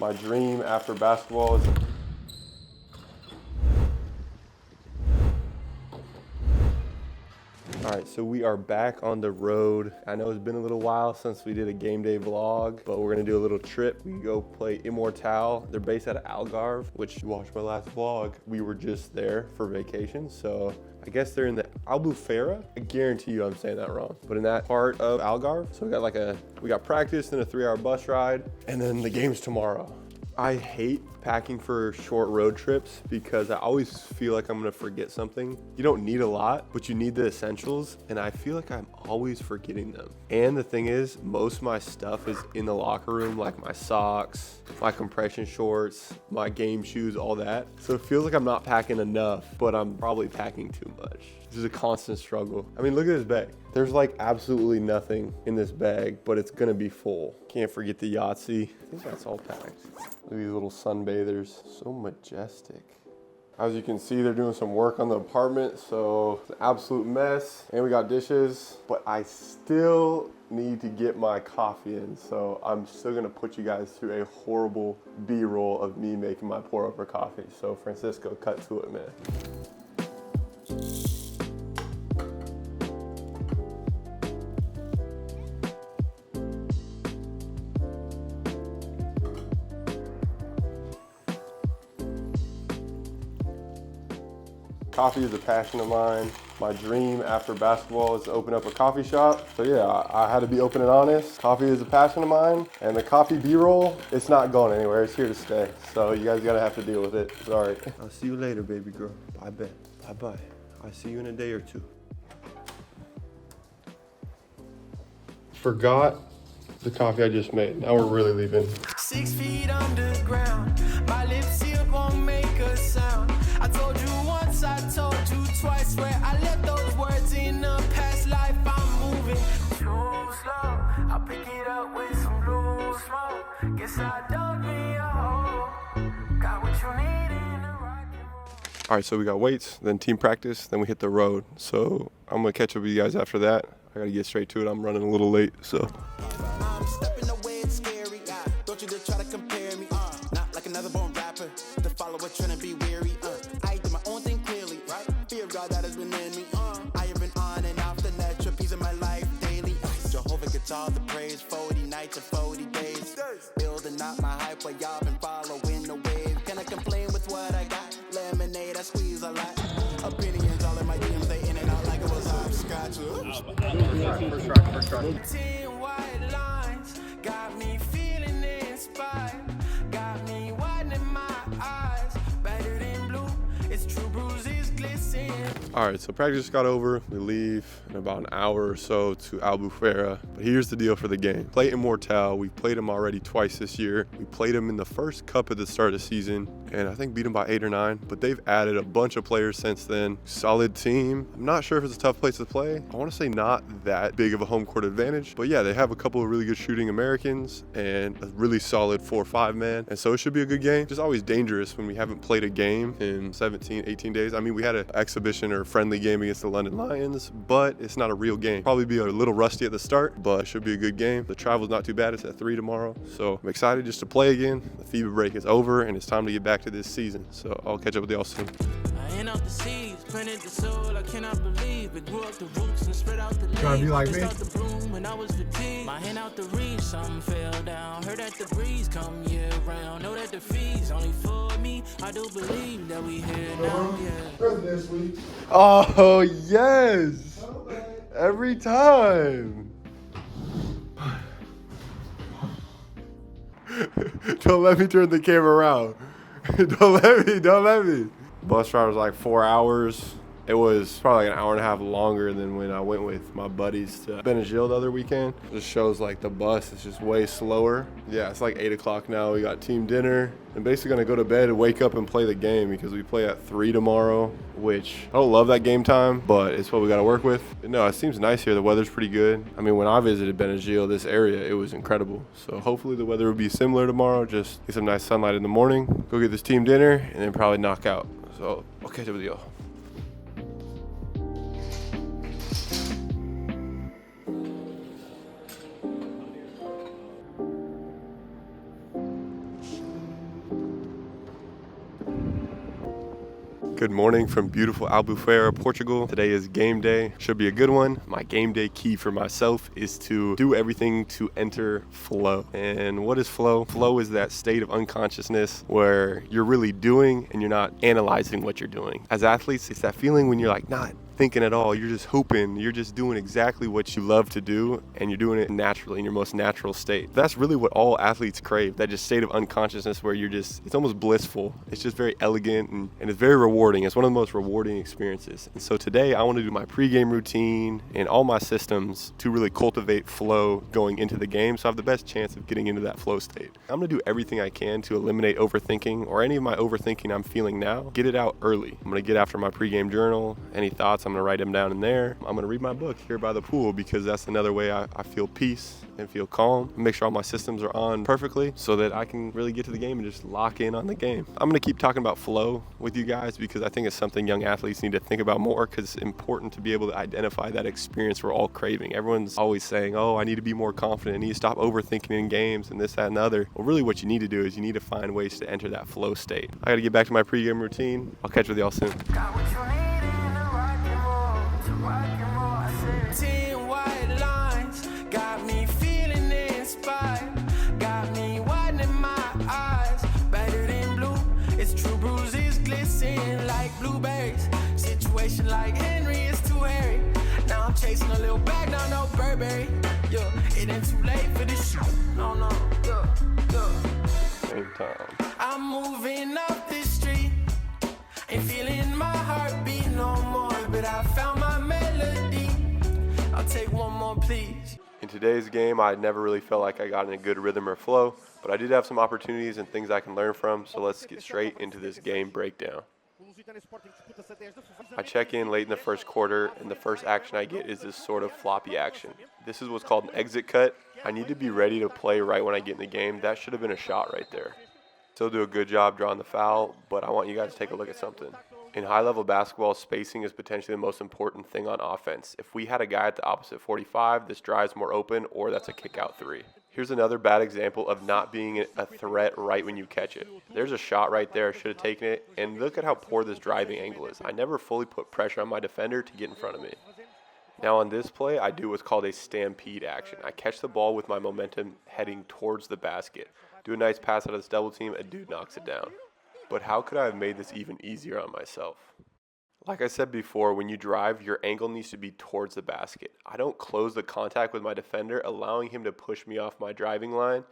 My dream after basketball is... All right, so we are back on the road. I know it's been a little while since we did a game day vlog, but we're gonna do a little trip. We go play Immortal. They're based out of Algarve, which you watched my last vlog. We were just there for vacation, so I guess they're in the Albufeira. I guarantee you I'm saying that wrong, but in that part of Algarve. So we got practice and a 3-hour bus ride, and then the game's tomorrow. I hate packing for short road trips because I always feel like I'm gonna forget something. You don't need a lot, but you need the essentials, and I feel like I'm always forgetting them. And the thing is, most of my stuff is in the locker room, like my socks, my compression shorts, my game shoes, all that. So it feels like I'm not packing enough, but I'm probably packing too much. This is a constant struggle. I mean, look at this bag. There's like absolutely nothing in this bag, but it's gonna be full. Can't forget the Yahtzee. I think that's all packed. Look at these little sunbathers, so majestic. As you can see, they're doing some work on the apartment, so it's an absolute mess. And we got dishes, but I still need to get my coffee in. So I'm still gonna put you guys through a horrible B-roll of me making my pour over coffee. So Francisco, cut to it, man. Coffee is a passion of mine. My dream after basketball is to open up a coffee shop. So yeah, I had to be open and honest. Coffee is a passion of mine, and the coffee B-roll, it's not going anywhere. It's here to stay. So you guys gotta have to deal with it. Sorry. I'll see you later, baby girl. Bye, bet. Bye-bye. I'll see you in a day or two. Forgot the coffee I just made. Now we're really leaving. 6 feet underground. My lips here won't make a sound. I told you once, I told you twice, where I left those words in a past life. I'm moving too slow. I'll pick it up with some blue smoke. Guess I dug me a hole. Got what you need in the rock and roll. All right, so we got weights, then team practice, then we hit the road. So I'm gonna catch up with you guys after that. I gotta get straight to it. I'm running a little late, so. I'm stepping away, it's scary. Don't you dare try to compare me. Not like another born rapper. The follower trying to be weary. I do my own thing clearly. Fear of God that has been in me. I have been on and off the natural piece of my life daily. Jehovah gets all the praise. 40 nights and 40 days. Building up my hype while y'all been following the wave. Can I complain with what I got? Lemonade, I squeeze a lot. Opinions all in my DMs, they in and out like it was hopscotch. First try. 10 white lines got me feeling inspired. Got me widening my eyes. Better than blue, it's true bruises glisten. All right, so practice got over. We leave in about an hour or so to Albufeira. But here's the deal for the game. Play Immortal. We've played him already twice this year. We played him in the first cup at the start of the season, and I think beat him by 8 or 9. But they've added a bunch of players since then. Solid team. I'm not sure if it's a tough place to play. I want to say not that big of a home court advantage. But yeah, they have a couple of really good shooting Americans and a really solid 4-5 man. And so it should be a good game. Just always dangerous when we haven't played a game in 17, 18 days. I mean, we had an exhibition or friendly game against the London Lions, but it's not a real game. Probably be a little rusty at the start, but it should be a good game. The travel's not too bad. It's at 3 tomorrow. So I'm excited just to play again. The FIBA break is over and it's time to get back to this season. So I'll catch up with y'all soon. I ain't out the seeds, planted the soul, I cannot believe it. Grew up the roots and spread out the leaves. Trying to be like me? The bloom when I was fatigued. My hand out the reach, something fell down. Heard that the breeze come year round. Know that the fees only for me. I do believe that we here now, yeah. This week. Oh, yes. Every time. Don't let me turn the camera around. Don't let me. Bus ride was like 4 hours. It was probably like an hour and a half longer than when I went with my buddies to Benagil the other weekend. It just shows like the bus is just way slower. Yeah, it's like 8 o'clock now. We got team dinner. I'm basically gonna go to bed and wake up and play the game because we play at 3 tomorrow, which I don't love that game time, but it's what we gotta work with. But no, it seems nice here. The weather's pretty good. I mean, when I visited Benagil, this area, it was incredible. So hopefully the weather will be similar tomorrow. Just get some nice sunlight in the morning, go get this team dinner, and then probably knock out. So I'll catch up with y'all. Good morning from beautiful Albufeira, Portugal. Today is game day. Should be a good one. My game day key for myself is to do everything to enter flow. And what is flow? Flow is that state of unconsciousness where you're really doing and you're not analyzing what you're doing. As athletes, it's that feeling when you're like not thinking at all. You're just hooping. You're just doing exactly what you love to do, and you're doing it naturally in your most natural state. That's really what all athletes crave, that just state of unconsciousness where you're just, it's almost blissful. It's just very elegant and it's very rewarding. It's one of the most rewarding experiences. And so today I want to do my pregame routine and all my systems to really cultivate flow going into the game so I have the best chance of getting into that flow state. I'm going to do everything I can to eliminate overthinking or any of my overthinking I'm feeling now. Get it out early. I'm going to get after my pregame journal. Any thoughts, I'm going to write them down in there. I'm going to read my book here by the pool because that's another way I feel peace and feel calm. Make sure all my systems are on perfectly so that I can really get to the game and just lock in on the game. I'm going to keep talking about flow with you guys because I think it's something young athletes need to think about more because it's important to be able to identify that experience we're all craving. Everyone's always saying, oh, I need to be more confident. I need to stop overthinking in games and this, that, and the other. Well, really what you need to do is you need to find ways to enter that flow state. I got to get back to my pregame routine. I'll catch with y'all soon. 10 white lines got me feeling inspired, got me widening my eyes, better than blue. It's true, bruises glisten like blueberries. Situation like Henry is too hairy. Now I'm chasing a little bag down no Burberry. Yeah, it ain't too late for this shit. No, yeah. Same time. I'm moving up this street, ain't feeling my heartbeat no more, but I found my melody. I'll take one more, please. In today's game, I never really felt like I got in a good rhythm or flow, but I did have some opportunities and things I can learn from, so let's get straight into this game breakdown. I check in late in the first quarter, and the first action I get is this sort of floppy action. This is what's called an exit cut. I need to be ready to play right when I get in the game. That should have been a shot right there. Still do a good job drawing the foul, but I want you guys to take a look at something. In high-level basketball, spacing is potentially the most important thing on offense. If we had a guy at the opposite 45, this drive's more open, or that's a kick-out three. Here's another bad example of not being a threat right when you catch it. There's a shot right there, should have taken it, and look at how poor this driving angle is. I never fully put pressure on my defender to get in front of me. Now on this play, I do what's called a stampede action. I catch the ball with my momentum heading towards the basket. Do a nice pass out of this double team, a dude knocks it down. But how could I have made this even easier on myself? Like I said before, when you drive, your angle needs to be towards the basket. I don't close the contact with my defender, allowing him to push me off my driving line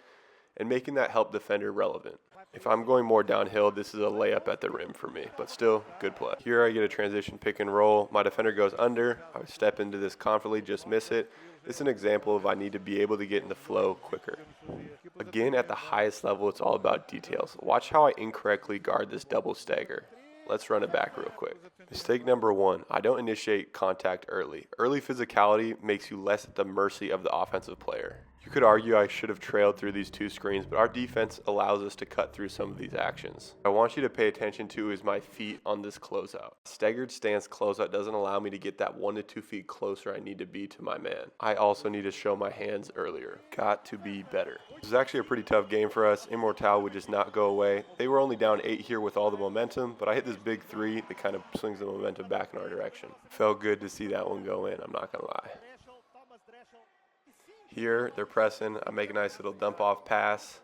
and making that help defender relevant. If I'm going more downhill, this is a layup at the rim for me, but still, good play. Here I get a transition pick and roll. My defender goes under. I step into this confidently, just miss it. This is an example of I need to be able to get in the flow quicker. Again, at the highest level, it's all about details. Watch how I incorrectly guard this double stagger. Let's run it back real quick. Mistake number one, I don't initiate contact early. Early physicality makes you less at the mercy of the offensive player. You could argue I should have trailed through these two screens, but our defense allows us to cut through some of these actions. What I want you to pay attention to is my feet on this closeout. Staggered stance closeout doesn't allow me to get that 1 to 2 feet closer I need to be to my man. I also need to show my hands earlier. Got to be better. This is actually a pretty tough game for us. Immortal would just not go away. They were only down 8 here with all the momentum, but I hit this big three that kind of swings the momentum back in our direction. Felt good to see that one go in, I'm not gonna lie. Here, they're pressing. I make a nice little dump off pass.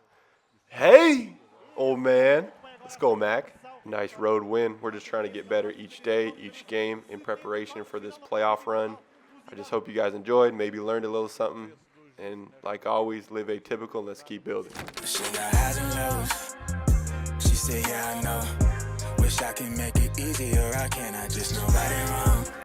Hey, old man. Let's go, Mac. Nice road win. We're just trying to get better each day, each game in preparation for this playoff run. I just hope you guys enjoyed, maybe learned a little something. And like always, live atypical and let's keep building. She got highs and lows. She said, yeah, I know. Wish I could make it easier. I can, I just know right and wrong.